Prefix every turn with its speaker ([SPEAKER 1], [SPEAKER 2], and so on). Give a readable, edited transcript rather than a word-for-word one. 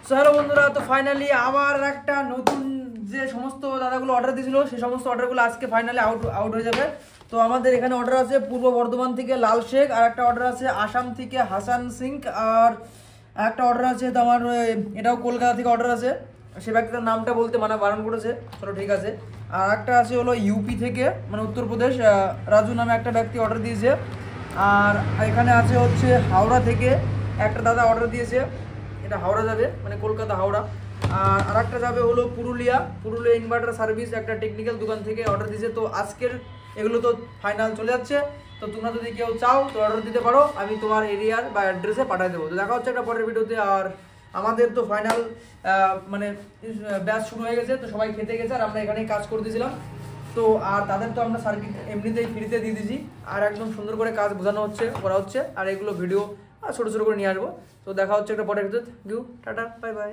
[SPEAKER 1] So hello বন্ধুরা, তো finally আমার একটা নতুন যে সমস্ত দাদাগুলো অর্ডার দিয়েছিল সেই সমস্ত অর্ডারগুলো আজকে ফাইনালি আউট হয়ে যাবে। তো আমাদের এখানে অর্ডার আছে পূর্ব বর্ধমান থেকে লাল শেখ, আর একটা অর্ডার আছে আসাম থেকে হাসান সিং, আর একটা অর্ডার আছে তোমার এটাও কলকাতা থেকে অর্ডার আছে। সে ব্যক্তিটার নামটা বলতে বারণ করেছে, চলো ঠিক আছে। আর একটা আছে হলো ইউপি থেকে, মানে উত্তরপ্রদেশ, রাজু নামে একটা ব্যক্তি অর্ডার দিয়েছে। আর এখানে আছে হচ্ছে হাওড়া থেকে একটা দাদা অর্ডার দিয়েছে, এটা হাওড়া যাবে, মানে কলকাতা হাওড়া। আর আরেকটা যাবে হলো পুরুলিয়া ইনভার্টার সার্ভিস, একটা টেকনিক্যাল দোকান থেকে অর্ডার দিয়েছে। তো আজকের এগুলো তো ফাইনাল চলে যাচ্ছে। তো তোমরা যদি কেউ চাও তো অর্ডার দিতে পারো, আমি তোমার এরিয়ার বা অ্যাড্রেসে পাঠিয়ে দেবো। তো দেখা হচ্ছে একটা পরের ভিডিওতে। আর আমাদের তো ফাইনাল মানে ব্যাচ শুরু হয়ে গেছে, তো সবাই খেতে গেছে আর আমরা এখানেই কাজ করতেছিলাম। তো আর তাদের তো আমরা সার্কিট এমনিতেই ফ্রিতে দিয়ে দিয়েছি, আর একদম সুন্দর করে কাজ বোঝানো করা হচ্ছে। আর এগুলো ভিডিও ছোটো ছোটো করে নিয়ে আসবো। তো দেখা হচ্ছে একটা পরের ভিডিওতে। Tata, bye bye.